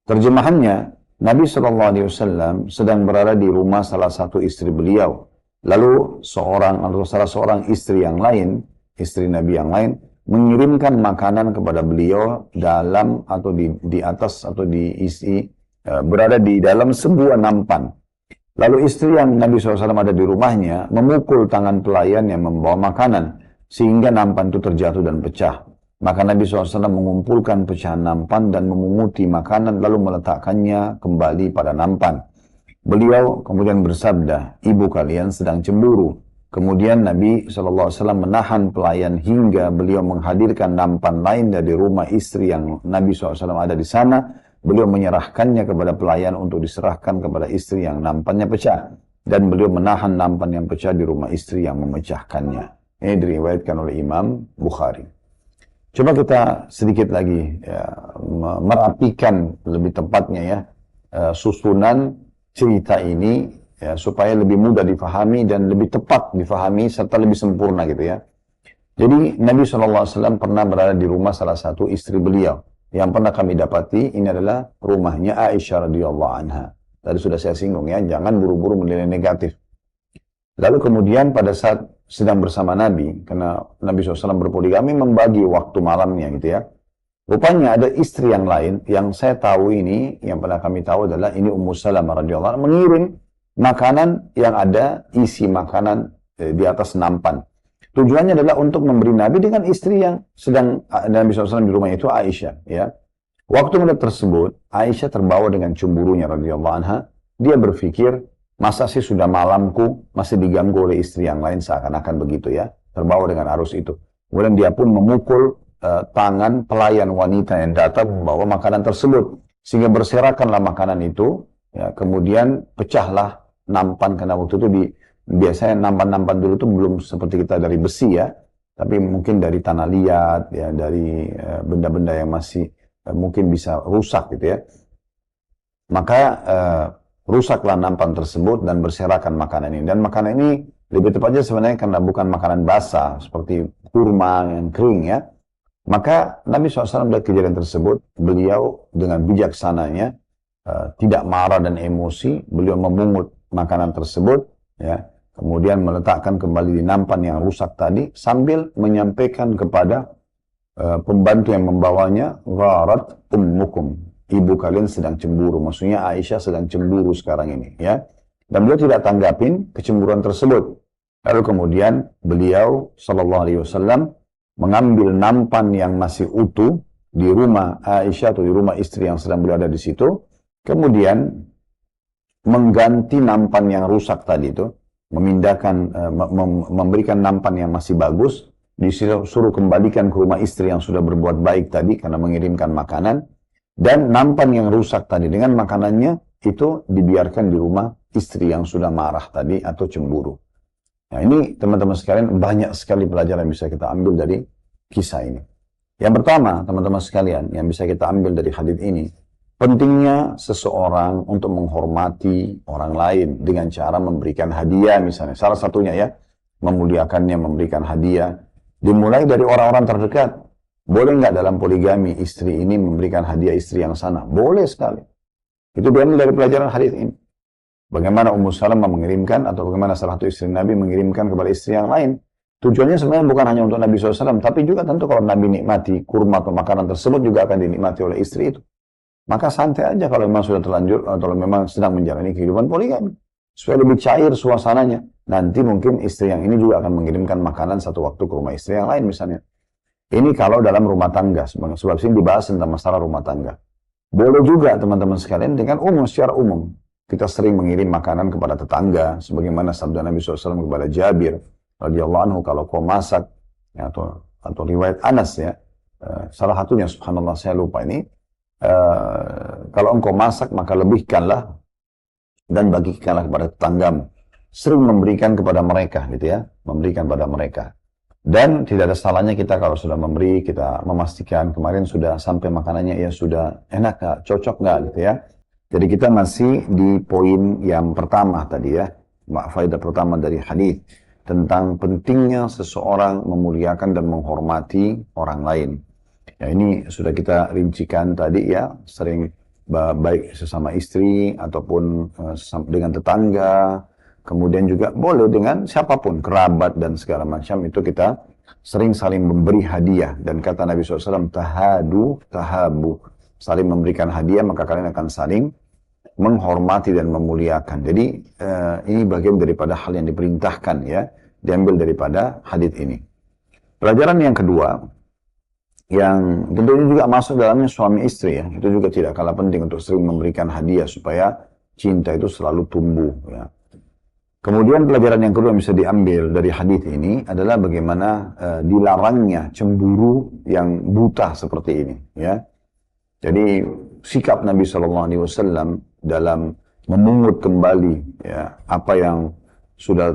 B: Terjemahannya, Nabi SAW sedang berada di rumah salah satu istri beliau. Lalu salah seorang istri yang lain, istri Nabi yang lain, mengirimkan makanan kepada beliau dalam atau di atas atau diisi berada di dalam sebuah nampan. Lalu istri yang Nabi SAW ada di rumahnya memukul tangan pelayan yang membawa makanan sehingga nampan itu terjatuh dan pecah. Maka Nabi SAW mengumpulkan pecahan nampan dan memunguti makanan lalu meletakkannya kembali pada nampan. Beliau kemudian bersabda, ibu kalian sedang cemburu. Kemudian Nabi SAW menahan pelayan hingga beliau menghadirkan nampan lain dari rumah istri yang Nabi SAW ada di sana. Beliau menyerahkannya kepada pelayan untuk diserahkan kepada istri yang nampannya pecah. Dan beliau menahan nampan yang pecah di rumah istri yang memecahkannya. Ini diriwayatkan oleh Imam Bukhari. Coba kita sedikit lagi ya, merapikan lebih tepatnya ya susunan cerita ini ya, supaya lebih mudah difahami dan lebih tepat difahami serta lebih sempurna gitu ya. Jadi Nabi SAW pernah berada di rumah salah satu istri beliau. Yang pernah kami dapati ini adalah rumahnya Aisyah radhiyallahu anha. Tadi sudah saya singgung ya, jangan buru-buru menilai negatif. Lalu kemudian pada saat sedang bersama Nabi, karena Nabi SAW berpoligami membagi waktu malamnya gitu ya. Rupanya ada istri yang lain yang saya tahu ini, yang pernah kami tahu adalah ini Ummu Salamah radhiyallahu anha mengirim makanan yang ada isi makanan di atas nampan. Tujuannya adalah untuk memberi Nabi dengan istri yang sedang Nabi SAW di rumah itu Aisyah. Ya. Waktu melihat tersebut, Aisyah terbawa dengan cemburunya radhiyallahu anha. Dia berpikir, masa sih sudah malamku masih diganggu oleh istri yang lain, seakan-akan begitu ya. Terbawa dengan arus itu. Kemudian dia pun memukul tangan pelayan wanita yang datang membawa makanan tersebut. Sehingga berserakanlah makanan itu. Ya, kemudian pecahlah nampan, karena waktu itu biasanya nampan-nampan dulu itu belum seperti kita dari besi ya, tapi mungkin dari tanah liat ya, dari benda-benda yang masih mungkin bisa rusak gitu ya. Maka rusaklah nampan tersebut dan berserakan makanan ini. Dan makanan ini lebih tepatnya sebenarnya karena bukan makanan basah seperti kurma yang kering ya. Maka Nabi SAW melihat kejadian tersebut, beliau dengan bijaksananya tidak marah dan emosi, beliau memungut makanan tersebut ya. Kemudian meletakkan kembali di nampan yang rusak tadi sambil menyampaikan kepada pembantu yang membawanya, gharat ummukum, ibu kalian sedang cemburu. Maksudnya Aisyah sedang cemburu sekarang ini ya. Dan beliau tidak tanggapin kecemburuan tersebut. Lalu kemudian beliau sallallahu alaihi wasallam mengambil nampan yang masih utuh di rumah Aisyah atau di rumah istri yang sedang berada di situ, kemudian mengganti nampan yang rusak tadi itu, memindahkan, memberikan nampan yang masih bagus, disuruh kembalikan ke rumah istri yang sudah berbuat baik tadi karena mengirimkan makanan, dan nampan yang rusak tadi dengan makanannya itu dibiarkan di rumah istri yang sudah marah tadi atau cemburu. Nah ini teman-teman sekalian banyak sekali pelajaran yang bisa kita ambil dari kisah ini. Yang pertama teman-teman sekalian yang bisa kita ambil dari hadits ini, pentingnya seseorang untuk menghormati orang lain dengan cara memberikan hadiah misalnya. Salah satunya ya, memuliakannya, memberikan hadiah. Dimulai dari orang-orang terdekat. Boleh nggak dalam poligami istri ini memberikan hadiah istri yang sana? Boleh sekali. Itu diambil dari pelajaran hadis ini. Bagaimana Ummu Salamah mengirimkan atau bagaimana salah satu istri Nabi mengirimkan kepada istri yang lain. Tujuannya sebenarnya bukan hanya untuk Nabi SAW, tapi juga tentu kalau Nabi nikmati kurma atau makanan tersebut juga akan dinikmati oleh istri itu. Maka santai aja kalau memang sudah terlanjur atau memang sedang menjalani kehidupan poligami. Supaya lebih cair suasananya. Nanti mungkin istri yang ini juga akan mengirimkan makanan satu waktu ke rumah istri yang lain misalnya. Ini kalau dalam rumah tangga, sebab sini dibahas tentang masalah rumah tangga. Boleh juga teman-teman sekalian dengan secara umum. Kita sering mengirim makanan kepada tetangga, sebagaimana sabda Nabi SAW kepada Jabir radhiyallahu anhu, kalau kau masak, ya, atau riwayat Anas ya, salah satunya subhanallah saya lupa ini, kalau engkau masak maka lebihkanlah dan bagikanlah kepada tetanggamu. Sering memberikan kepada mereka gitu ya, memberikan kepada mereka. Dan tidak ada salahnya kita kalau sudah memberi, kita memastikan kemarin sudah sampai makanannya ya sudah enak gak, cocok gak gitu ya. Jadi kita masih di poin yang pertama tadi ya, faedah pertama dari hadis tentang pentingnya seseorang memuliakan dan menghormati orang lain. Ya ini sudah kita rincikan tadi ya, sering baik sesama istri ataupun dengan tetangga. Kemudian juga boleh dengan siapapun, kerabat dan segala macam itu kita sering saling memberi hadiah. Dan kata Nabi SAW, tahadu, tahabu. Saling memberikan hadiah maka kalian akan saling menghormati dan memuliakan. Jadi ini bagian daripada hal yang diperintahkan ya, diambil daripada hadits ini. Pelajaran yang kedua, yang tentunya juga masuk dalamnya suami istri ya, itu juga tidak kalah penting untuk sering memberikan hadiah supaya cinta itu selalu tumbuh ya. Kemudian pelajaran yang kedua yang bisa diambil dari hadis ini adalah bagaimana dilarangnya cemburu yang buta seperti ini. Ya, jadi sikap Nabi SAW dalam memungut kembali ya, apa yang sudah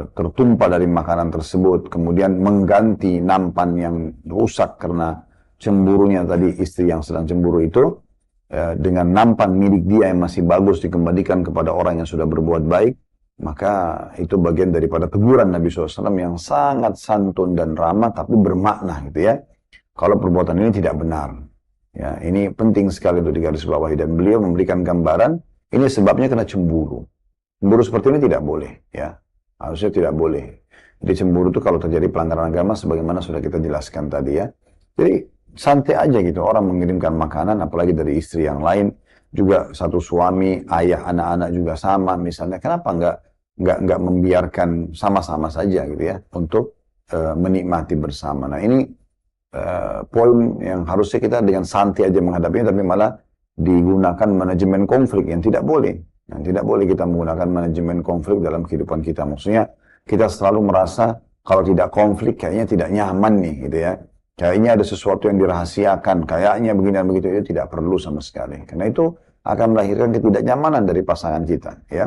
B: tertumpah dari makanan tersebut, kemudian mengganti nampan yang rusak karena cemburunya tadi istri yang sedang cemburu itu dengan nampan milik dia yang masih bagus dikembalikan kepada orang yang sudah berbuat baik. Maka itu bagian daripada teguran Nabi SAW yang sangat santun dan ramah tapi bermakna gitu ya. Kalau perbuatan ini tidak benar. Ya, ini penting sekali untuk digarisbawahi dan beliau memberikan gambaran ini sebabnya kena cemburu. Cemburu seperti ini tidak boleh ya. Harusnya tidak boleh. Jadi cemburu itu kalau terjadi pelanggaran agama sebagaimana sudah kita jelaskan tadi ya. Jadi santai aja gitu orang mengirimkan makanan apalagi dari istri yang lain. Juga satu suami, ayah, anak-anak juga sama misalnya. Kenapa nggak membiarkan sama-sama saja gitu ya untuk menikmati bersama. Nah ini poin yang harusnya kita dengan santai aja menghadapinya, tapi malah digunakan manajemen konflik yang tidak boleh. Yang tidak boleh kita menggunakan manajemen konflik dalam kehidupan kita. Maksudnya kita selalu merasa kalau tidak konflik kayaknya tidak nyaman nih gitu ya. Kayaknya ada sesuatu yang dirahasiakan, kayaknya begini dan begitu, itu tidak perlu sama sekali. Karena itu akan melahirkan ketidaknyamanan dari pasangan kita, ya.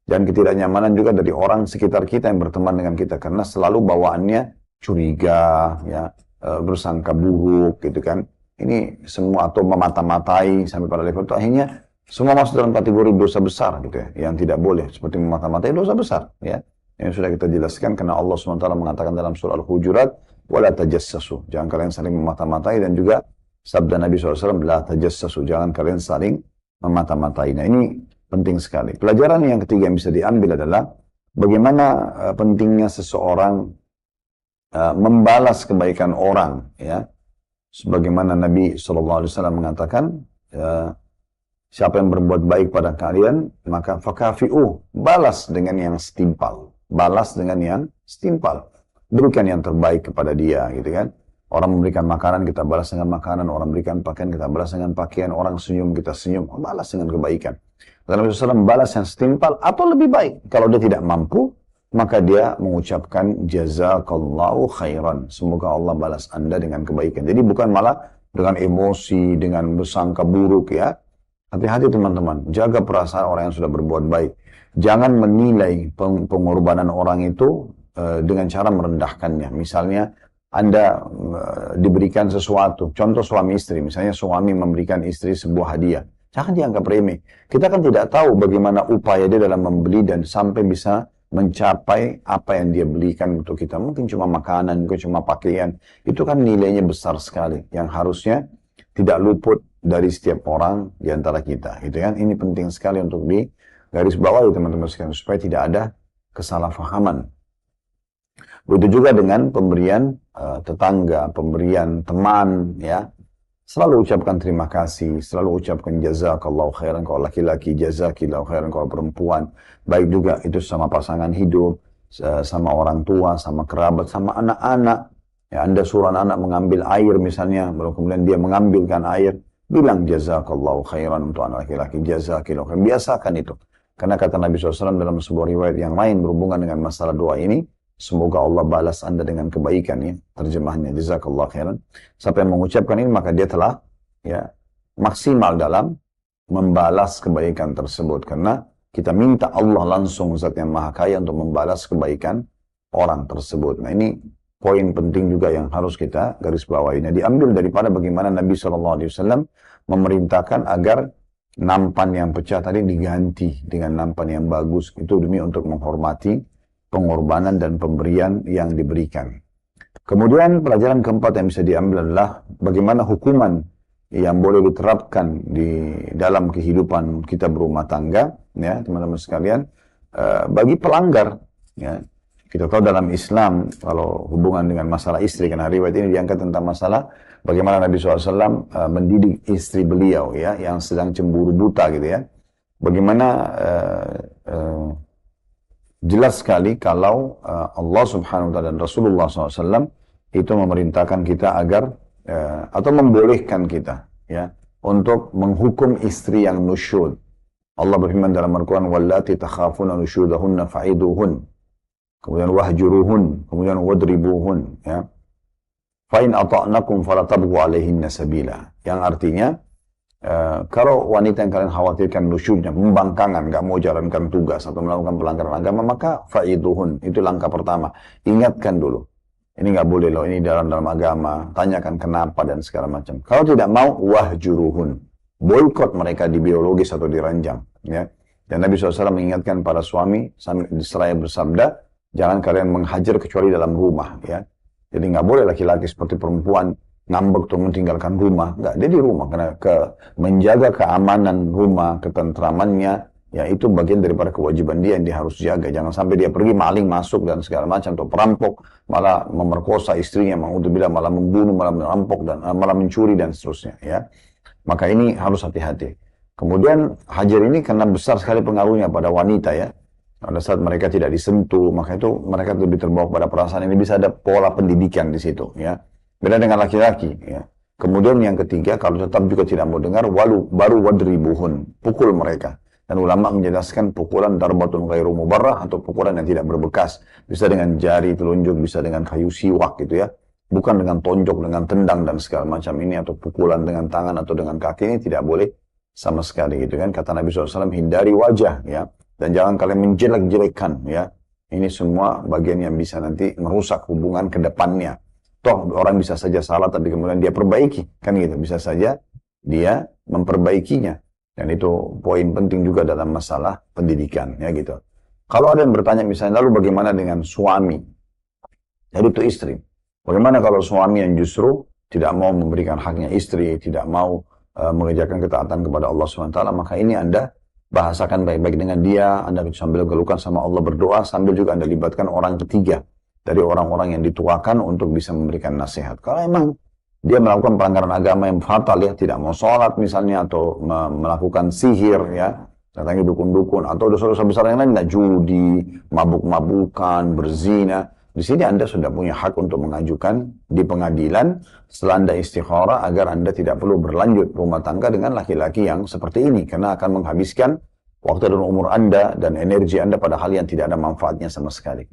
B: Dan ketidaknyamanan juga dari orang sekitar kita yang berteman dengan kita, karena selalu bawaannya curiga, ya, bersangka buruk, gitu kan. Ini semua atau memata-matai sampai pada level itu akhirnya semua masuk dalam kategori dosa besar, gitu ya, yang tidak boleh seperti memata-matai dosa besar, ya. Yang sudah kita jelaskan karena Allah SWT mengatakan dalam surah Al-Hujurat, wala tajassasu, jangan kalian saling memata-matai, dan juga sabda Nabi SAW, la tajassasu, jangan kalian saling memata-matai. Nah ini penting sekali. Pelajaran yang ketiga yang bisa diambil adalah bagaimana pentingnya seseorang membalas kebaikan orang, ya. Sebagaimana Nabi SAW mengatakan, siapa yang berbuat baik pada kalian, maka fakafi'uh, balas dengan yang setimpal. Balas dengan yang setimpal. Berikan yang terbaik kepada dia, gitu kan. Orang memberikan makanan, kita balas dengan makanan. Orang memberikan pakaian, kita balas dengan pakaian. Orang senyum, kita senyum. Balas dengan kebaikan. Kata Nabi SAW, balas yang setimpal atau lebih baik. Kalau dia tidak mampu, maka dia mengucapkan jazakallahu khairan. Semoga Allah balas Anda dengan kebaikan. Jadi bukan malah dengan emosi, dengan bersangka buruk ya. Hati-hati teman-teman, jaga perasaan orang yang sudah berbuat baik. Jangan menilai pengorbanan orang itu dengan cara merendahkannya. Misalnya, Anda diberikan sesuatu, contoh suami istri, misalnya suami memberikan istri sebuah hadiah. Jangan dianggap remeh. Kita kan tidak tahu bagaimana upaya dia dalam membeli dan sampai bisa mencapai apa yang dia belikan untuk kita. Mungkin cuma makanan, mungkin cuma pakaian. Itu kan nilainya besar sekali. Yang harusnya tidak luput dari setiap orang di antara kita. Gitu kan? Ini penting sekali untuk di garis bawah teman-teman sekalian. Supaya tidak ada kesalahpahaman. Begitu juga dengan pemberian tetangga, pemberian teman, ya. Selalu ucapkan terima kasih, selalu ucapkan jazakallahu khairan kalau laki-laki, jazakillahu khairan kalau perempuan. Baik juga itu sama pasangan hidup, sama orang tua, sama kerabat, sama anak-anak. Ya, Anda suruh anak-anak mengambil air misalnya, baru kemudian dia mengambilkan air, bilang jazakallahu khairan untuk anak laki-laki, jazakillahu khairan. Biasakan itu. Karena kata Nabi SAW dalam sebuah riwayat yang lain berhubungan dengan masalah doa ini, semoga Allah balas Anda dengan kebaikan ya. Terjemahnya jazakallahu khairan. Sampai mengucapkan ini maka dia telah ya maksimal dalam membalas kebaikan tersebut. Karena kita minta Allah langsung Zat yang Maha Kaya untuk membalas kebaikan orang tersebut. Nah ini poin penting juga yang harus kita garis bawahi. Nah diambil daripada bagaimana Nabi SAW memerintahkan agar nampan yang pecah tadi diganti dengan nampan yang bagus. Itu demi untuk menghormati pengorbanan dan pemberian yang diberikan. Kemudian pelajaran keempat yang bisa diambil adalah bagaimana hukuman yang boleh diterapkan di dalam kehidupan kita berumah tangga, ya teman-teman sekalian, bagi pelanggar. Ya. Kita tahu dalam Islam kalau hubungan dengan masalah istri, karena riwayat ini diangkat tentang masalah bagaimana Nabi SAW mendidik istri beliau, ya, yang sedang cemburu buta gitu ya. Bagaimana jelas sekali kalau Allah Subhanahu wa Ta'ala dan Rasulullah SAW itu memerintahkan kita agar atau membolehkan kita ya untuk menghukum istri yang nusyud. Allah berfirman dalam Al-Quran, "Wallati takhafuna nusyudahunna fa'iduhun." Kemudian wahjuruhun, kemudian wadribuhun ya. Fa in ata'nakum fala tabghu 'alaihinna sabila. Yang artinya kalau wanita yang kalian khawatirkan nusyudnya, pembangkangan, nggak mau jalankan tugas atau melakukan pelanggaran agama, maka fa'iduhun, itu langkah pertama. Ingatkan dulu, ini nggak boleh loh, ini dalam agama, tanyakan kenapa dan segala macam. Kalau tidak mau, wahjuruhun, boikot mereka di biologis atau di ranjang. Ya. Dan Nabi SAW mengingatkan para suami, seraya bersabda, jangan kalian menghajar kecuali dalam rumah. Ya. Jadi nggak boleh laki-laki seperti perempuan, ngambek atau meninggalkan rumah. Enggak, dia di rumah. Karena menjaga keamanan rumah, ketentramannya, ya itu bagian daripada kewajiban dia yang dia harus jaga. Jangan sampai dia pergi maling masuk dan segala macam, atau perampok, malah memerkosa istrinya, malah membunuh, malah merampok, dan malah mencuri dan seterusnya. Ya. Maka ini harus hati-hati. Kemudian hajar ini karena besar sekali pengaruhnya pada wanita ya. Pada saat mereka tidak disentuh, maka itu mereka lebih terbawa pada perasaan ini. Bisa ada pola pendidikan di situ ya. Beda dengan laki-laki ya. Kemudian yang ketiga, kalau tetap juga tidak mau dengar, baru wadribuhun, pukul mereka. Dan ulama menjelaskan pukulan darbatun ghairu mubarrah atau pukulan yang tidak berbekas. Bisa dengan jari telunjuk, bisa dengan kayu siwak gitu ya. Bukan dengan tonjok, dengan tendang dan segala macam ini, atau pukulan dengan tangan atau dengan kaki, ini tidak boleh sama sekali gitu kan. Kata Nabi SAW, hindari wajah ya. Dan jangan kalian menjelek-jelekkan ya. Ini semua bagian yang bisa nanti merusak hubungan ke depannya. Toh orang bisa saja salah tapi kemudian dia perbaiki. Kan gitu, bisa saja dia memperbaikinya. Dan itu poin penting juga dalam masalah pendidikan ya gitu. Kalau ada yang bertanya misalnya, lalu bagaimana dengan suami? Jadi itu istri. Bagaimana kalau suami yang justru tidak mau memberikan haknya istri, tidak mau mengerjakan ketaatan kepada Allah SWT, maka ini Anda bahasakan baik-baik dengan dia, Anda sambil gelukan sama Allah, berdoa, sambil juga Anda libatkan orang ketiga dari orang-orang yang dituakan untuk bisa memberikan nasihat. Kalau emang dia melakukan pelanggaran agama yang fatal ya, tidak mau sholat misalnya, atau melakukan sihir ya, datangi dukun-dukun, atau dosa-dosa besar yang lain, judi, mabuk-mabukan, berzina, Di sini Anda sudah punya hak untuk mengajukan di pengadilan setelah Anda istikharah agar Anda tidak perlu berlanjut rumah tangga dengan laki-laki yang seperti ini. Karena akan menghabiskan waktu dan umur Anda dan energi Anda pada hal yang tidak ada manfaatnya sama sekali.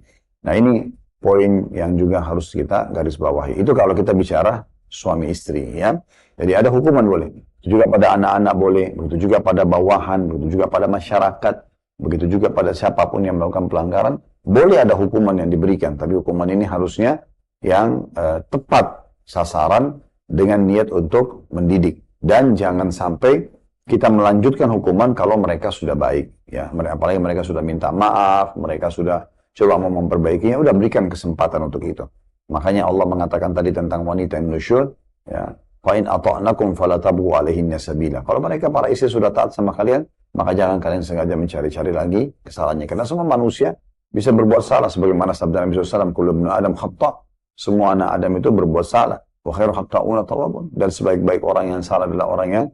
B: Nah ini poin yang juga harus kita garis bawahi. Itu kalau kita bicara suami istri ya. Jadi ada hukuman boleh. Begitu juga pada anak-anak boleh. Begitu juga pada bawahan. Begitu juga pada masyarakat. Begitu juga pada siapapun yang melakukan pelanggaran. Boleh ada hukuman yang diberikan. Tapi hukuman ini harusnya yang tepat sasaran dengan niat untuk mendidik. Dan jangan sampai kita melanjutkan hukuman kalau mereka sudah baik. Ya, apalagi mereka sudah minta maaf. Mereka sudah coba mau memperbaikinya. Udah berikan kesempatan untuk itu. Makanya Allah mengatakan tadi tentang wanita yang nusyud. Ya, fa'in ata'nakum falatabu alaihinna sabila. Kalau mereka para istri sudah taat sama kalian, maka jangan kalian sengaja mencari-cari lagi kesalahannya. Karena semua manusia bisa berbuat salah. Sebagaimana sabda Nabi SAW, kullu ibnu Adam khata'. Semua anak Adam itu berbuat salah. Wa khairu khata'una tawwabun. Dan sebaik-baik orang yang salah adalah orang yang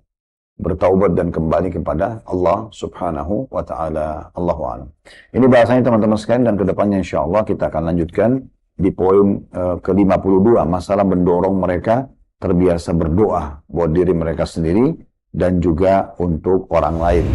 B: bertaubat dan kembali kepada Allah subhanahu wa ta'ala. Allahu a'lam. Ini bahasanya teman-teman sekalian, dan kedepannya insyaAllah kita akan lanjutkan di poin ke-52. Masalah mendorong mereka terbiasa berdoa buat diri mereka sendiri dan juga untuk orang lain.